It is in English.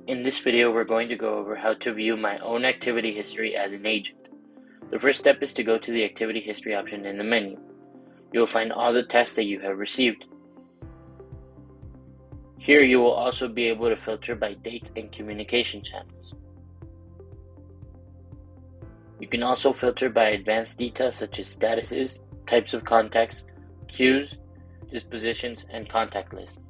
In this video, we're going to go over how to view my own activity history as an agent. The first step is to go to the activity history option in the menu. You will find all the tasks that you have received. Here you will also be able to filter by date and communication channels. You can also filter by advanced details such as statuses, types of contacts, queues, dispositions, and contact lists.